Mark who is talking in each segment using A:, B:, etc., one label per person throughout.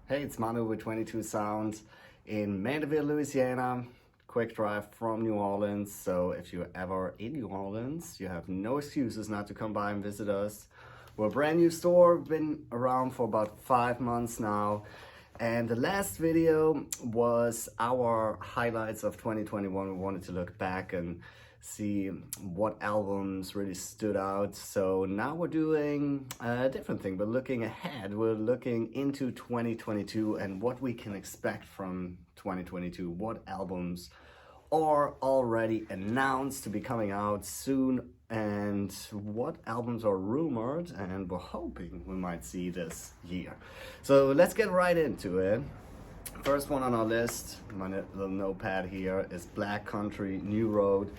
A: Hey, it's Manu with 22 Sounds in Mandeville, Louisiana. Quick drive from New Orleans. So if you're ever in New Orleans, you have no excuses not to come by and visit us. We're a brand new store, been around for about 5 months now. And the last video was our highlights of 2021. We wanted to look back and see what albums really stood out. So now we're doing a different thing, but looking ahead, we're looking into 2022 and what we can expect from 2022. What albums are already announced to be coming out soon, and what albums are rumored and we're hoping we might see this year. So let's get right into it. First one on our list, my little notepad here, is Black Country New Road.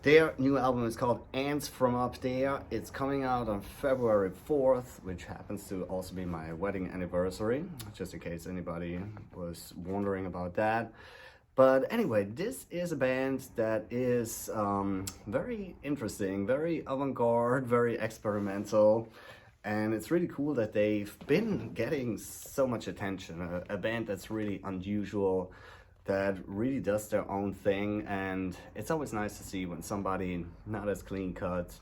A: Their new album is called Ants From Up There. It's coming out on February 4th, which happens to also be my wedding anniversary, just in case anybody was wondering about that. But anyway, this is a band that is very interesting, very avant-garde, very experimental. And it's really cool that they've been getting so much attention. A band that's really unusual, that really does their own thing, and it's always nice to see when somebody not as clean cut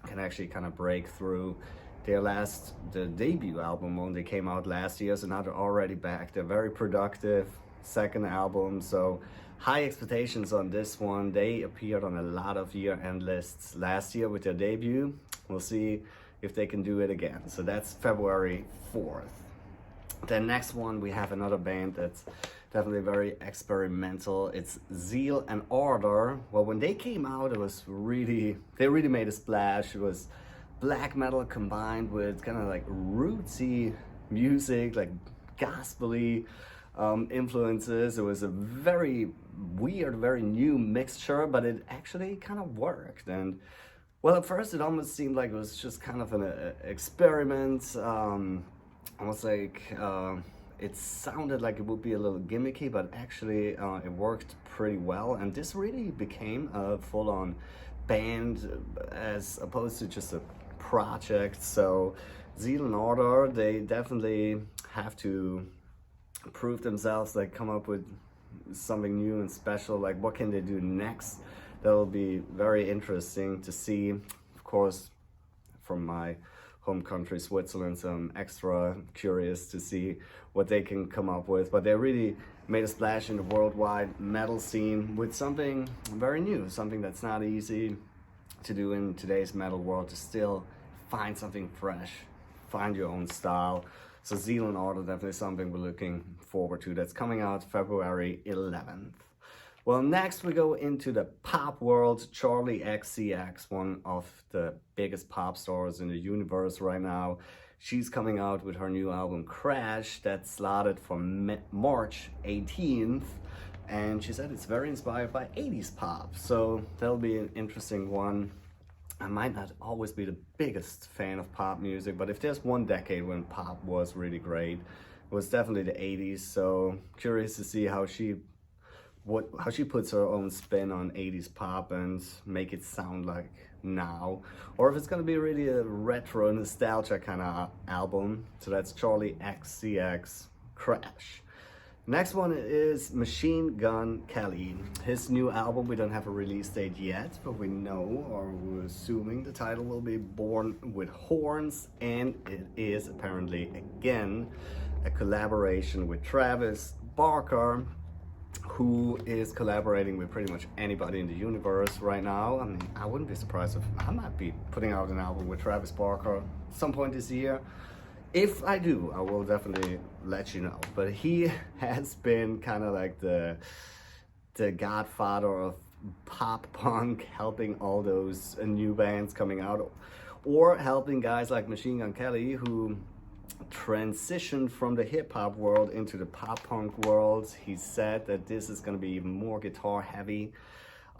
A: can actually kind of break through. The debut album only came out last year, so now they're already back. They're very productive second album, so high expectations on this one. They appeared on a lot of year-end lists last year with their debut. We'll see if they can do it again. So that's February 4th. The next one, we have another band that's definitely very experimental. It's Zeal Ardor. Well, when they came out, they really made a splash. It was black metal combined with kind of like rootsy music, like gospel-y influences. It was a very weird, very new mixture, but it actually kind of worked. And well, at first it almost seemed like it was just kind of an experiment, almost like it sounded like it would be a little gimmicky, but actually it worked pretty well. And this really became a full-on band as opposed to just a project. So Zeal Ardor, they definitely have to prove themselves, like come up with something new and special. Like what can they do next? That'll be very interesting to see. Of course, from my home country, Switzerland, so I'm extra curious to see what they can come up with. But they really made a splash in the worldwide metal scene with something very new, something that's not easy to do in today's metal world, to still find something fresh, find your own style. So Zeal Ardor, definitely something we're looking forward to. That's coming out February 11th. Well, next we go into the pop world. Charli XCX, one of the biggest pop stars in the universe right now. She's coming out with her new album Crash, that's slotted for March 18th. And she said it's very inspired by 80s pop. So that'll be an interesting one. I might not always be the biggest fan of pop music, but if there's one decade when pop was really great, it was definitely the 80s. So curious to see how she puts her own spin on 80s pop and make it sound like now, or if it's gonna be really a retro nostalgia kind of album. So that's Charli XCX Crash. Next one is Machine Gun Kelly. His new album, we don't have a release date yet, but we know, or we're assuming, the title will be Born with Horns, and it is apparently again a collaboration with Travis Barker, who is collaborating with pretty much anybody in the universe right now. I mean, I wouldn't be surprised if I might be putting out an album with Travis Barker at some point this year. If I do, I will definitely let you know. But he has been kind of like the godfather of pop punk, helping all those new bands coming out, or helping guys like Machine Gun Kelly, who transitioned from the hip-hop world into the pop-punk world. He said that this is going to be even more guitar-heavy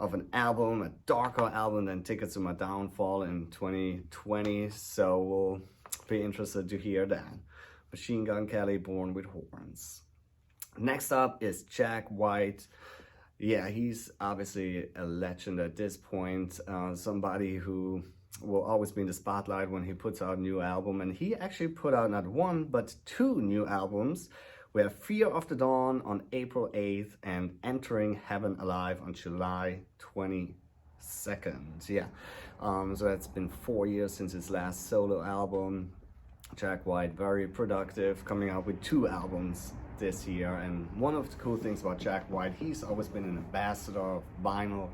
A: of an album, a darker album than Tickets to My Downfall in 2020. So we'll be interested to hear that. Machine Gun Kelly, Born with Horns. Next up is Jack White. Yeah, he's obviously a legend at this point. Somebody who will always be in the spotlight when he puts out a new album. And he actually put out not one, but two new albums We have Fear of the Dawn on April 8th and Entering Heaven Alive on July 22nd. Yeah, so that's been 4 years since his last solo album. Jack White, very productive, coming out with 2 albums this year. And one of the cool things about Jack White, he's always been an ambassador of vinyl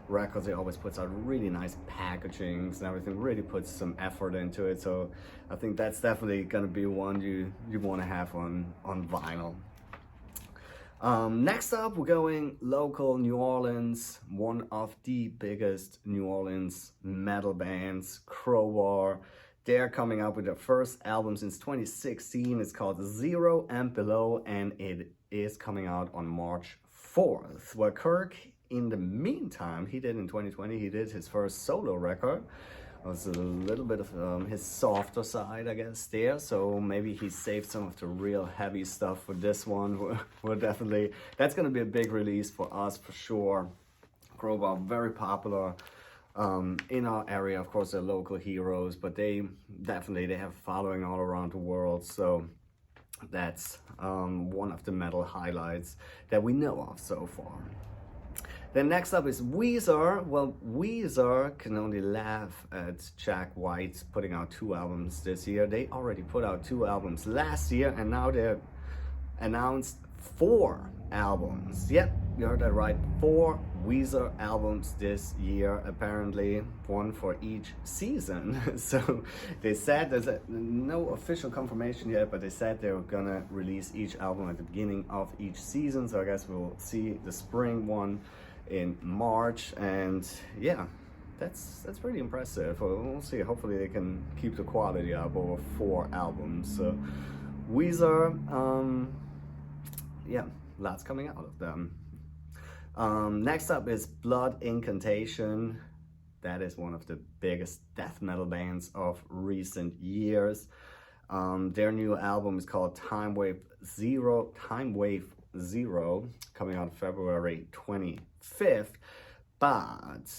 A: records. He always puts out really nice packagings and everything, really puts some effort into it. So I think that's definitely going to be one you want to have on vinyl. Next up, we're going local New Orleans, one of the biggest New Orleans metal bands, Crowbar. They're coming out with their first album since 2016. It's called Zero and Below, and it is coming out on March 4th. Well, Kirk, in the meantime, he did in 2020, he did his first solo record. It was a little bit of his softer side, I guess, there. So maybe he saved some of the real heavy stuff for this one. We're definitely, that's going to be a big release for us for sure. Crowbar, very popular in our area. Of course, they're local heroes, but they have a following all around the world. So that's one of the metal highlights that we know of so far. Then next up is Weezer. Well, Weezer can only laugh at Jack White putting out 2 albums this year. They already put out 2 albums last year, and now they're announced 4 albums. Yep, you heard that right. 4 Weezer albums this year, apparently 1 for each season. So they said, there's no official confirmation yet, but they said they were gonna release each album at the beginning of each season. So I guess we'll see the spring one in March, and yeah, that's pretty impressive. We'll see. Hopefully they can keep the quality up over 4 albums. So Weezer, yeah, lots coming out of them. Next up is Blood Incantation. That is one of the biggest death metal bands of recent years. Their new album is called Time Wave Zero, coming out February 25th, but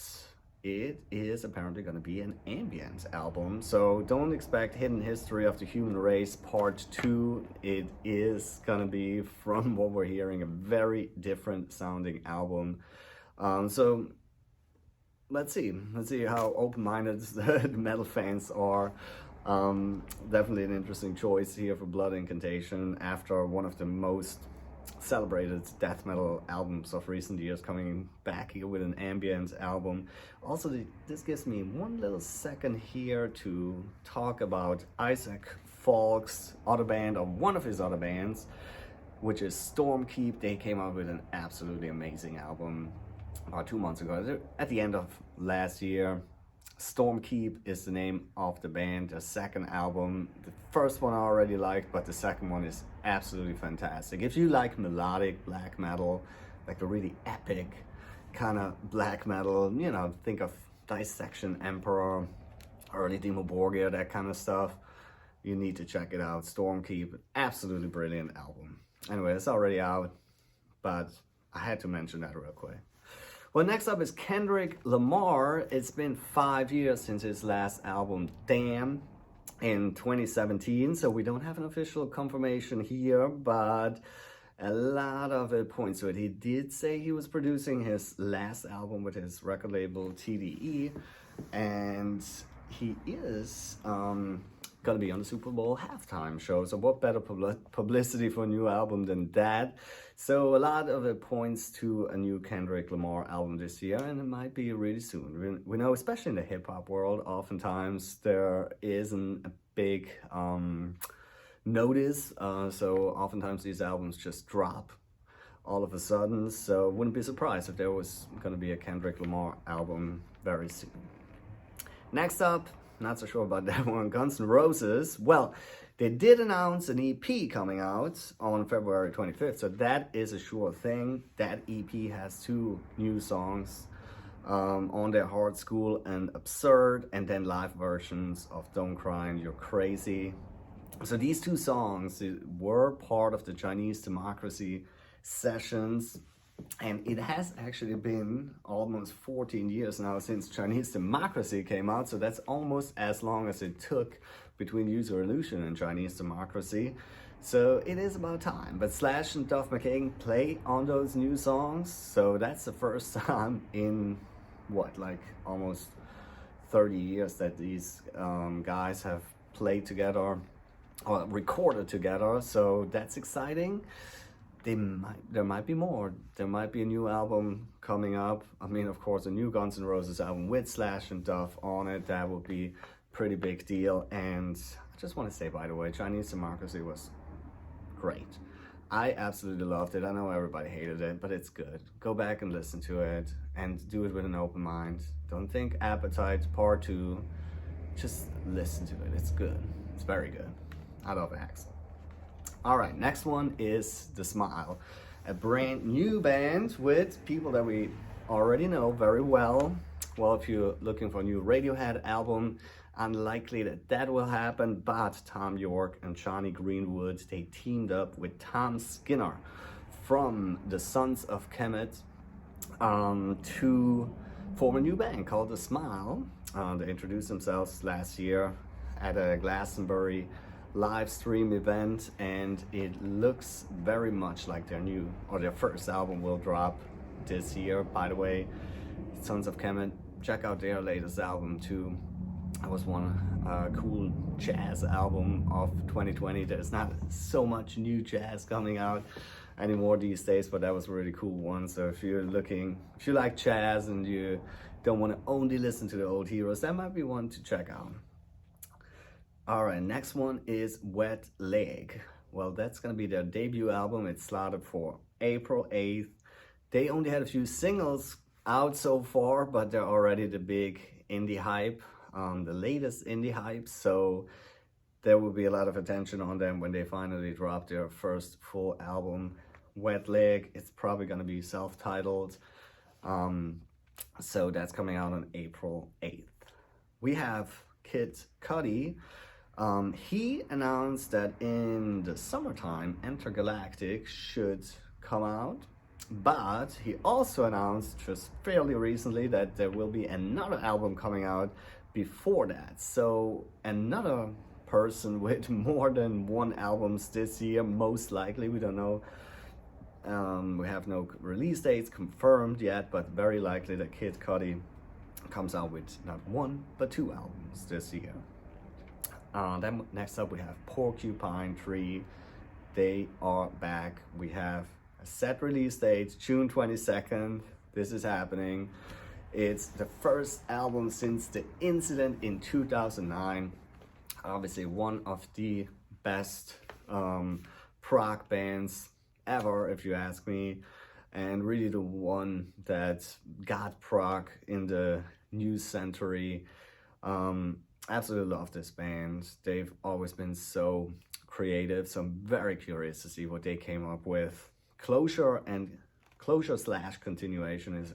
A: it is apparently going to be an ambient album, so don't expect Hidden History of the Human Race Part 2. It is going to be, from what we're hearing, a very different sounding album. So let's see how open-minded the metal fans are. Definitely an interesting choice here for Blood Incantation after one of the most celebrated death metal albums of recent years, coming back here with an ambient album. Also, this gives me one little second here to talk about Isaac Falk's other band, or one of his other bands, which is Stormkeep. They came out with an absolutely amazing album about 2 months ago, at the end of last year. Stormkeep is the name of the band, their second album. The first one I already liked, but the second one is absolutely fantastic. If you like melodic black metal, like the really epic kind of black metal, you know, think of Dissection Emperor, early Dimmu Borgir, that kind of stuff, you need to check it out. Stormkeep, absolutely brilliant album. Anyway, it's already out, but I had to mention that real quick. Well, next up is Kendrick Lamar. It's been 5 years since his last album, Damn, in 2017. So we don't have an official confirmation here, but a lot of it points to it. He did say he was producing his last album with his record label, TDE, and he is gonna be on the Super Bowl halftime show. So what better publicity for a new album than that? So a lot of it points to a new Kendrick Lamar album this year, and it might be really soon. We know, especially in the hip-hop world, oftentimes there isn't a big notice. So oftentimes these albums just drop all of a sudden. So wouldn't be surprised if there was gonna be a Kendrick Lamar album very soon. Next up, not so sure about that one, Guns N' Roses. Well, they did announce an EP coming out on February 25th, so that is a sure thing. That EP has 2 new songs on their Hard School and Absurd, and then live versions of Don't Cry and You're Crazy. So these 2 songs were part of the Chinese Democracy sessions. And it has actually been almost 14 years now since Chinese Democracy came out, so that's almost as long as it took between User Illusion and Chinese Democracy. So it is about time. But Slash and Duff McKagan play on those new songs. So that's the first time in what, like almost 30 years that these guys have played together or recorded together. So that's exciting. There might be more. There might be a new album coming up. I mean, of course, a new Guns N' Roses album with Slash and Duff on it. That would be a pretty big deal. And I just want to say, by the way, Chinese Democracy was great. I absolutely loved it. I know everybody hated it, but it's good. Go back and listen to it and do it with an open mind. Don't think Appetite Part 2. Just listen to it. It's good. It's very good. I love Axe. All right, next one is The Smile, a brand new band with people that we already know very well. Well, if you're looking for a new Radiohead album, unlikely that will happen, but Tom York and Johnny Greenwood, they teamed up with Tom Skinner from the Sons of Kemet to form a new band called The Smile. They introduced themselves last year at a Glastonbury live stream event, and it looks very much like their first album will drop this year. By the way, Sons of Kemet, check out their latest album too. That was one cool jazz album of 2020. There's not so much new jazz coming out anymore these days, but that was a really cool one. So if you like jazz and you don't want to only listen to the old heroes, that might be one to check out. All right, next one is Wet Leg. Well, that's gonna be their debut album. It's slotted for April 8th. They only had a few singles out so far, but they're already the big indie hype, the latest indie hype. So there will be a lot of attention on them when they finally drop their first full album, Wet Leg. It's probably gonna be self-titled. So that's coming out on April 8th. We have Kid Cudi. He announced that in the summertime, Intergalactic should come out, but he also announced just fairly recently that there will be another album coming out before that. So another person with more than one albums this year, most likely. We don't know. We have no release dates confirmed yet, but very likely that Kid Cudi comes out with not one, but two albums this year. Then next up we have Porcupine Tree. They are back. We have a set release date, June 22nd. This is happening. It's the first album since the incident in 2009. Obviously one of the best prog bands ever, if you ask me, and really the one that got prog in the new century. Absolutely love this band. They've always been so creative, so I'm very curious to see what they came up with. Closure / continuation is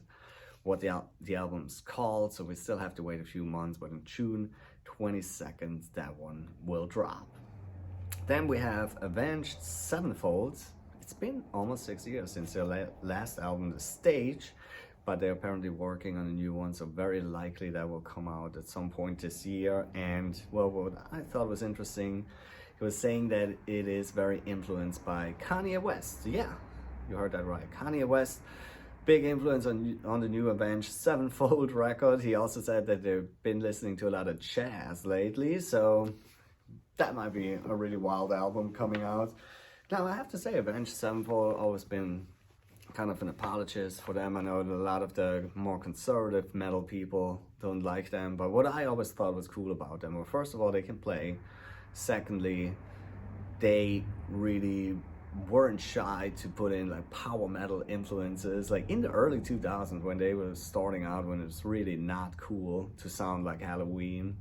A: what the album's called, so we still have to wait a few months, but on June 22nd that one will drop. Then we have Avenged Sevenfold. It's been almost 6 years since their last album, The Stage, but they're apparently working on a new one, so very likely that will come out at some point this year. And well, what I thought was interesting, he was saying that it is very influenced by Kanye West. Yeah, you heard that right. Kanye West, big influence on the new Avenged Sevenfold record. He also said that they've been listening to a lot of jazz lately, so that might be a really wild album coming out. Now, I have to say, Avenged Sevenfold always been kind of an apologist for them. I know that a lot of the more conservative metal people don't like them, but what I always thought was cool about them, well, first of all, they can play. Secondly, they really weren't shy to put in like power metal influences. Like in the early 2000s when they were starting out, when it was really not cool to sound like Halloween,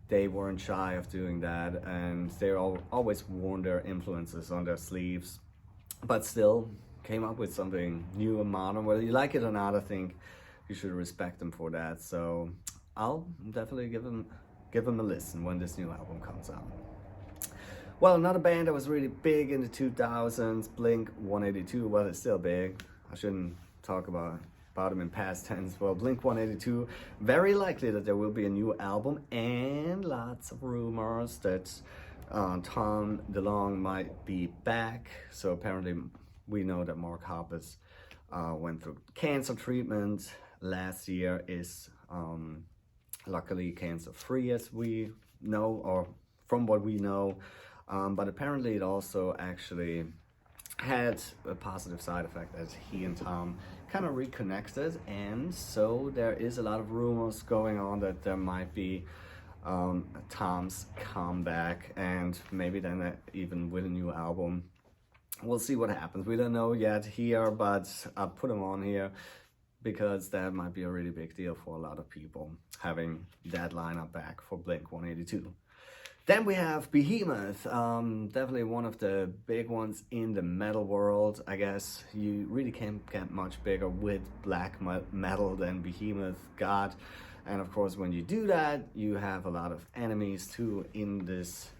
A: they weren't shy of doing that, and they always worn their influences on their sleeves, but still came up with something new and modern. Whether you like it or not, I think you should respect them for that. So I'll definitely give them a listen when this new album comes out. Well, another band that was really big in the 2000s, Blink-182. Well, it's still big. I shouldn't talk about them in past tense. Well, Blink-182, very likely that there will be a new album, and lots of rumors that Tom DeLonge might be back. So apparently we know that Mark Hoppus went through cancer treatment last year, is luckily cancer-free as we know, or from what we know. But apparently it also actually had a positive side effect as he and Tom kind of reconnected, and so there is a lot of rumors going on that there might be Tom's comeback, and maybe then even with a new album. We'll see what happens. We don't know yet here, but I put him on here because that might be a really big deal for a lot of people, having that lineup back for Blink-182. Then we have Behemoth, definitely one of the big ones in the metal world. I guess you really can't get much bigger with black metal than Behemoth got. And of course, when you do that, you have a lot of enemies too in this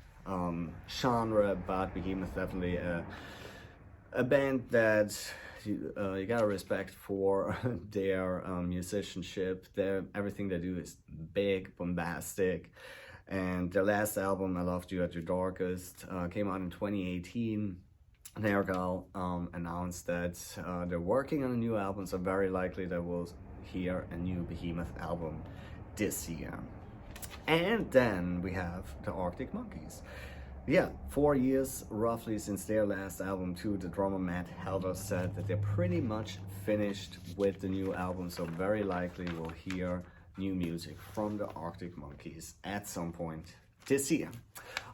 A: genre, but Behemoth definitely a band that you gotta respect for their musicianship. Everything they do is big, bombastic. And their last album, I Loved You at Your Darkest, came out in 2018. Nergal announced that they're working on a new album, so very likely that we'll hear a new Behemoth album this year. And then we have the Arctic Monkeys. Yeah, 4 years roughly since their last album too. The drummer Matt Helder said that they're pretty much finished with the new album, so very likely we'll hear new music from the Arctic Monkeys at some point this year.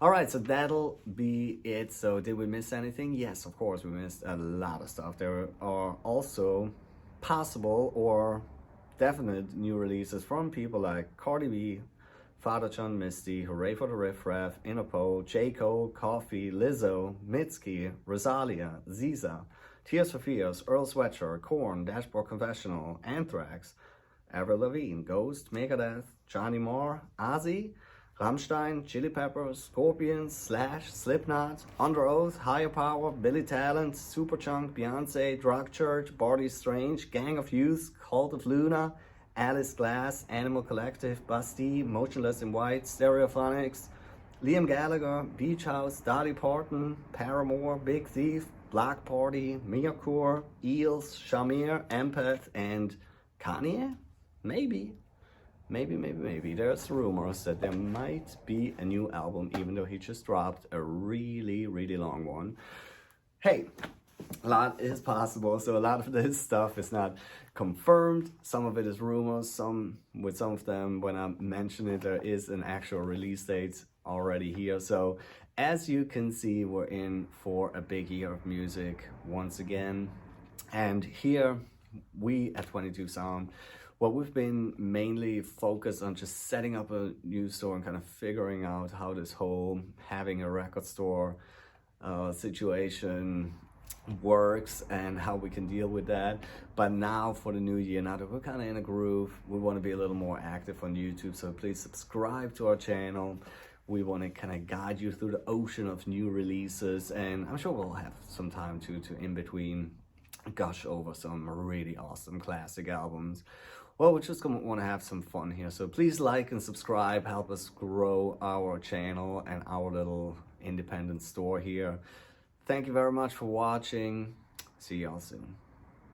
A: All right, so that'll be it. So did we miss anything? Yes, of course, we missed a lot of stuff. There are also possible or definite new releases from people like Cardi B, Father John Misty, Hooray for the Riff Raff, Interpol, J. Cole, Coffee, Lizzo, Mitski, Rosalia, Ziza, Tears for Fears, Earl Sweatshirt, Horne, Dashboard Confessional, Anthrax, Avril Lavigne, Ghost, Megadeth, Johnny Marr, Ozzy, Rammstein, Chili Peppers, Scorpions, Slash, Slipknot, Under Oath, Higher Power, Billy Talent, Superchunk, Beyonce, Drug Church, Body Strange, Gang of Youth, Cult of Luna, Alice Glass, Animal Collective, Bastille, Motionless in White, Stereophonics, Liam Gallagher, Beach House, Dolly Parton, Paramore, Big Thief, Black Party, Miyakure, Eels, Shamir, Empath, and Kanye? Maybe. There's rumors that there might be a new album, even though he just dropped a really, really long one. Hey, a lot is possible, so a lot of this stuff is not confirmed. Some of it is rumors. With some of them, when I mention it, there is an actual release date already here. So as you can see, we're in for a big year of music once again. And here, we at 22 Sound, well, we've been mainly focused on just setting up a new store and kind of figuring out how this whole having a record store situation works and how we can deal with that. But now for the new year, now that we're kind of in a groove, we want to be a little more active on YouTube. So please subscribe to our channel. We want to kind of guide you through the ocean of new releases, and I'm sure we'll have some time to in between gush over some really awesome classic albums. Well, we're just gonna want to have some fun here. So please like and subscribe, help us grow our channel and our little independent store here. Thank you very much for watching. See y'all soon.